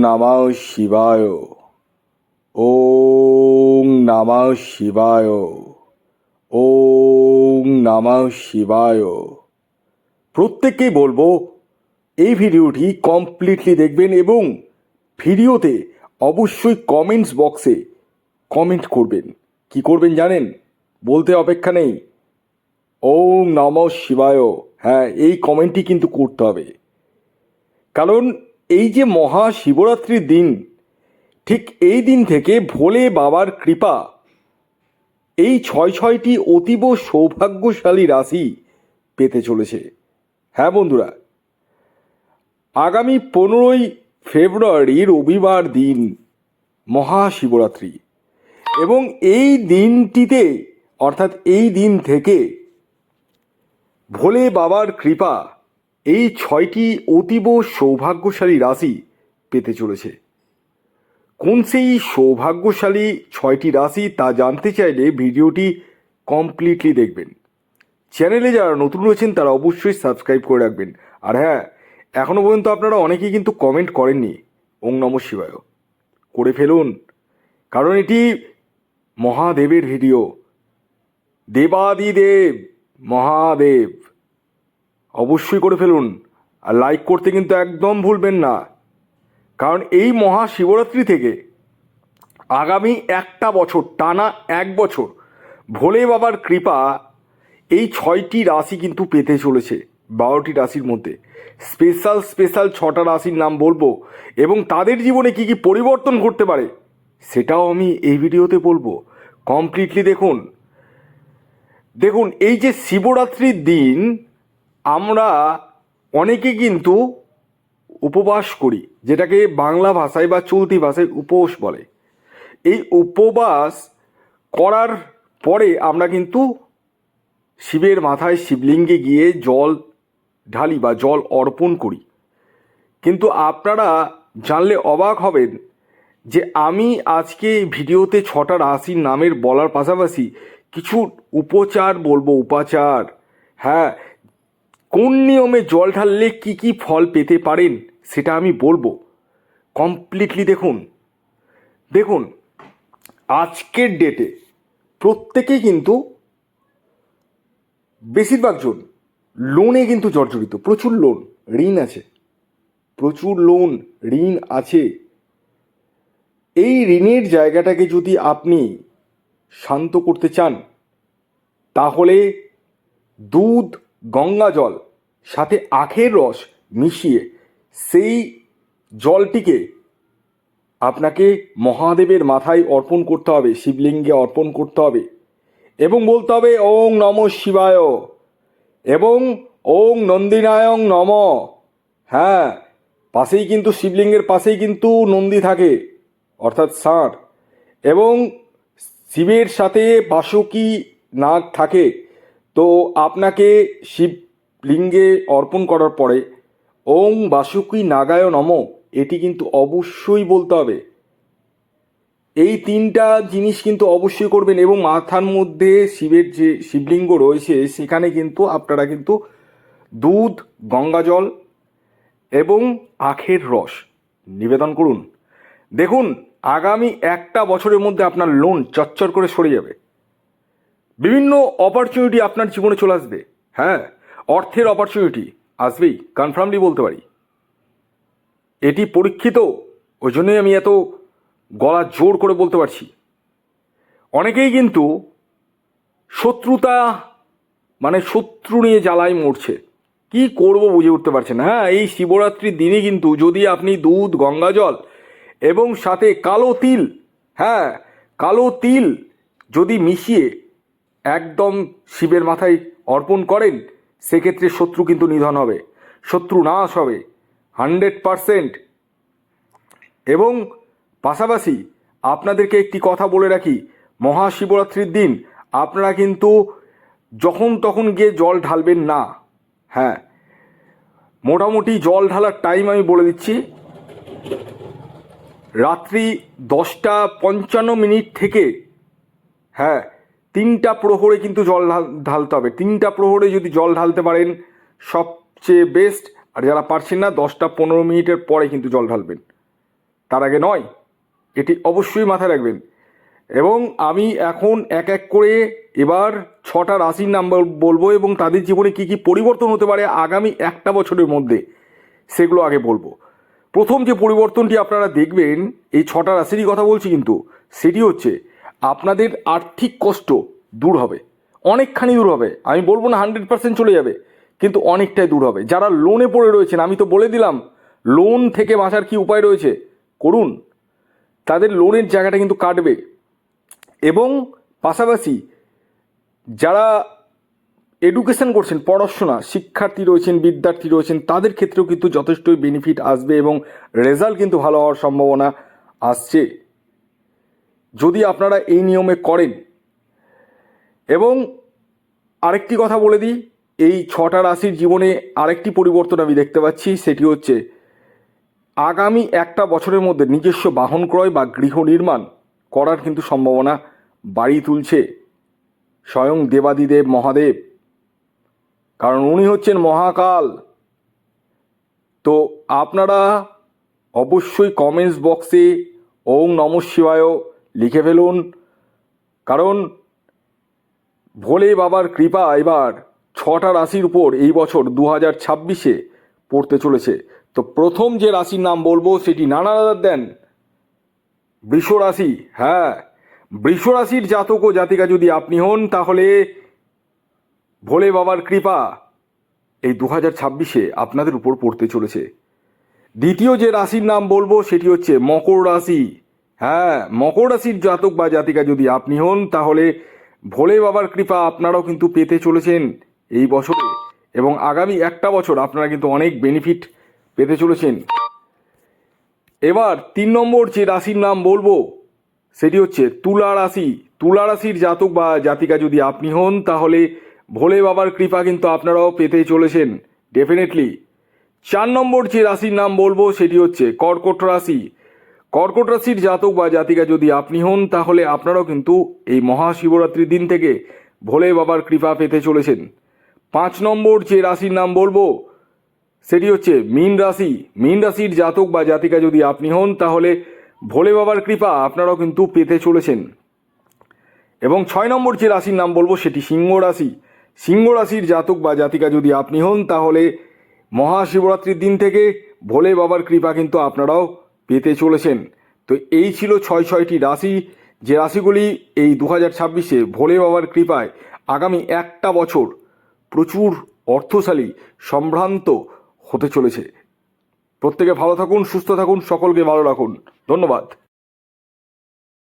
নমঃ শিবায়। ওম নমঃ শিবায়। ওম নমঃ শিবায়। প্রত্যেককেই বলবো এই ভিডিওটি কমপ্লিটলি দেখবেন এবং ভিডিওতে অবশ্যই কমেন্টস বক্সে কমেন্ট করবেন। কি করবেন জানেন? বলতে অপেক্ষা নেই, ওম নমঃ শিবায়। হ্যাঁ, এই কমেন্টটি কিন্তু করতে হবে, কারণ এই যে মহাশিবরাত্রির দিন, ঠিক এই দিন থেকে ভোলে বাবার কৃপা এই ছয়টি অতীব সৌভাগ্যশালী রাশি পেতে চলেছে। হ্যাঁ বন্ধুরা, আগামী 15ই ফেব্রুয়ারি রবিবার দিন মহাশিবরাত্রি, এবং এই দিনটিতে অর্থাৎ এই দিন থেকে ভোলে বাবার কৃপা এই 6টি অতীব সৌভাগ্যশালী রাশি পেতে চলেছে। কোন সেই সৌভাগ্যশালী 6টি রাশি তা জানতে চাইলে ভিডিওটি কমপ্লিটলি দেখবেন। চ্যানেলে যারা নতুন রয়েছেন তারা অবশ্যই সাবস্ক্রাইব করে রাখবেন। আর হ্যাঁ, এখনও পর্যন্ত আপনারা অনেকেই কিন্তু কমেন্ট করেননি ওম নমঃ শিবায়, করে ফেলুন, কারণ এটি মহাদেবের ভিডিও, দেবাদিদেব মহাদেব। অবশ্যই করে ফেলুন, আর লাইক করতে কিন্তু একদম ভুলবেন না, কারণ এই মহাশিবরাত্রি থেকে আগামী একটা বছর, টানা 1 বছর ভোলে বাবার কৃপা এই 6টি রাশি কিন্তু পেতে চলেছে। 12টি রাশির মধ্যে স্পেশাল 6টা রাশির নাম বলবো, এবং তাদের জীবনে কি কি পরিবর্তন করতে পারে সেটাও আমি এই ভিডিওতে বলবো। কমপ্লিটলি দেখুন। এই যে শিবরাত্রির দিন আমরা অনেকে কিন্তু উপবাস করি, যেটাকে বাংলা ভাষায় বা চলতি ভাষায় উপোস বলে। এই উপবাস করার পরে আমরা কিন্তু শিবের মাথায় শিবলিঙ্গে গিয়ে জল ঢালি বা জল অর্পণ করি। কিন্তু আপনারা জানলে অবাক হবেন যে আমি আজকে ভিডিওতে 6টা রাশির নামের বলার পাশাপাশি কিছু উপচার বলবো, উপাচার। হ্যাঁ, কোন নিয়মে জল ঢাললে কি কি ফল পেতে পারেন সেটা আমি বলবো। কমপ্লিটলি দেখুন আজকের ডেটে প্রত্যেকেই কিন্তু, বেশিরভাগ জন লোনে কিন্তু জর্জরিত, প্রচুর লোন ঋণ আছে, প্রচুর লোন ঋণ আছে। এই ঋণের জায়গাটাকে যদি আপনি শান্ত করতে চান, তাহলে দুধ, গঙ্গা জল সাথে আখের রস মিশিয়ে সেই জলটিকে আপনাকে মহাদেবের মাথায় অর্পণ করতে হবে, শিবলিঙ্গে অর্পণ করতে হবে, এবং বলতে হবে ওং নমঃ শিবায় এবং ওং নন্দিনায়ং নম। হ্যাঁ, পাশেই কিন্তু শিবলিঙ্গের পাশেই কিন্তু নন্দী থাকে, অর্থাৎ ষাঁড়, এবং শিবের সাথে বাসুকী নাগ থাকে। তো আপনাকে শিবলিঙ্গে অর্পণ করার পরে ওং বাসুকী নাগায় নম এটি কিন্তু অবশ্যই বলতে হবে। এই 3টা জিনিস কিন্তু অবশ্যই করবেন, এবং মাথার মধ্যে শিবের যে শিবলিঙ্গ রয়েছে সেখানে কিন্তু আপনারা কিন্তু দুধ, গঙ্গা জল এবং আখের রস নিবেদন করুন। দেখুন আগামী একটা বছরের মধ্যে আপনার লোন চচ্চর করে সরে যাবে, বিভিন্ন অপরচুনিটি আপনার জীবনে চলে আসবে। হ্যাঁ, অর্থের অপরচুনিটি আসবেই, কনফার্মলি বলতে পারি। এটি পরীক্ষিত, ওই জন্যই আমি এত গলা জোর করে বলতে পারছি। অনেকেই কিন্তু শত্রুতা, মানে শত্রু নিয়ে জ্বালায় মরছে, কি করব বুঝে উঠতে পারছেন। হ্যাঁ, এই শিবরাত্রির দিনে কিন্তু যদি আপনি দুধ, গঙ্গা জল এবং সাথে কালো তিল, হ্যাঁ কালো তিল যদি মিশিয়ে একদম শিবের মাথায় অর্পণ করেন, সেক্ষেত্রে শত্রু কিন্তু নিধন হবে, শত্রু নাশ হবে 100%। এবং পাশাপাশি আপনাদেরকে একটি কথা বলে রাখি, মহাশিবরাত্রির দিন আপনারা কিন্তু যখন তখন গিয়ে জল ঢালবেন না। হ্যাঁ, মোটামুটি জল ঢালার টাইম আমি বলে দিচ্ছি, রাত্রি 10:55 থেকে হ্যাঁ 3টা প্রহরে কিন্তু জল ঢালতে হবে। 3টা প্রহরে যদি জল ঢালতে পারেন সবচেয়ে বেস্ট, আর যারা পারছেন না 10টা 15 মিনিটের পরে কিন্তু জল ঢালবেন। তার আগে নয়, এটি অবশ্যই মাথায় রাখবেন। এবং আমি এখন এক এক করে এবার 6টা রাশির নাম বলবো এবং তাদের জীবনে কী কী পরিবর্তন হতে পারে আগামী একটা বছরের মধ্যে সেগুলো আগে বলবো। প্রথম যে পরিবর্তনটি আপনারা দেখবেন, এই 6টা রাশিরই কথা বলছি কিন্তু, সেটি হচ্ছে আপনাদের আর্থিক কষ্ট দূর হবে, অনেকখানি দূর হবে। আমি বলবো না 100% চলে যাবে, কিন্তু অনেকটাই দূর হবে। যারা লোনে পড়ে রয়েছেন, আমি তো বলে দিলাম লোন থেকে বাঁচার কি উপায় রয়েছে, করুন। তাদের লোনের জায়গাটা কিন্তু কাটবে। এবং পাশাপাশি যারা এডুকেশন করছেন, পড়াশোনা শিক্ষার্থী রয়েছেন, বিদ্যার্থী রয়েছেন, তাদের ক্ষেত্রেও কিন্তু যথেষ্টই বেনিফিট আসবে এবং রেজাল্ট কিন্তু ভালো হওয়ার সম্ভাবনা আসছে যদি আপনারা এই নিয়মে করেন। এবং আরেকটি কথা বলে দিই, এই 6টা রাশির জীবনে আরেকটি পরিবর্তন আমি দেখতে পাচ্ছি, সেটি হচ্ছে আগামী একটা বছরের মধ্যে নিজস্ব বাহন ক্রয় বা গৃহ নির্মাণ করার কিন্তু সম্ভাবনা বাড়ি তুলছে স্বয়ং দেবাদিদেব মহাদেব, কারণ উনি হচ্ছেন মহাকাল। তো আপনারা অবশ্যই কমেন্টস বক্সে ওম নমঃ শিবায় লিখে ফেলুন, কারণ ভোলে বাবার কৃপা এবার 6টা রাশির উপর এই বছর 2026-এ পড়তে চলেছে। তো প্রথম যে রাশির নাম বলবো সেটি নানা দেন বৃষ রাশি। হ্যাঁ, বৃষ রাশির জাতক ও জাতিকা যদি আপনি হন, তাহলে ভোলে বাবার কৃপা এই 2026-এ আপনাদের উপর পড়তে চলেছে। দ্বিতীয় যে রাশির নাম বলবো সেটি হচ্ছে মকর রাশি। হ্যাঁ, মকর রাশির জাতক বা জাতিকা যদি আপনি হন, তাহলে ভোলে বাবার কৃপা আপনারাও কিন্তু পেতে চলেছেন এই বছরে, এবং আগামী একটা বছর আপনারা কিন্তু অনেক বেনিফিট পেতে চলেছেন। এবার 3 নম্বর যে রাশির নাম বলবো সেটি হচ্ছে তুলা রাশি। তুলা রাশির জাতক বা জাতিকা যদি আপনি হন, তাহলে ভোলে বাবার কৃপা কিন্তু আপনারাও পেতে চলেছেন ডেফিনেটলি। 4 নম্বর যে রাশির নাম বলবো সেটি হচ্ছে কর্কট রাশি। কর্কট রাশির জাতক বা জাতিকা যদি আপনি হন, তাহলে আপনারাও কিন্তু এই মহাশিবরাত্রির দিন থেকে ভোলে বাবার কৃপা পেতে চলেছেন। 5 নম্বর যে রাশির নাম বলবো সেটি হচ্ছে মীন রাশি। মীন রাশির জাতক বা জাতিকা যদি আপনি হন, তাহলে ভোলে বাবার কৃপা আপনারাও কিন্তু পেতে চলেছেন। এবং 6 নম্বর যে রাশির নাম বলবো সেটি সিংহ রাশি। সিংহ রাশির জাতক বা জাতিকা যদি আপনি হন, তাহলে মহাশিবরাত্রির দিন থেকে ভোলে বাবার কৃপা কিন্তু আপনারাও পেতে চলেছেন। তো এই ছিল 6টি রাশি, যে রাশিগুলি এই 2026-এ ভোলে বাবার কৃপায় আগামী একটা বছর প্রচুর অর্থশালী সম্ভ্রান্ত হতে চলেছে। প্রত্যেকে ভালো থাকুন, সুস্থ থাকুন, সকলকে ভালো রাখুন। ধন্যবাদ।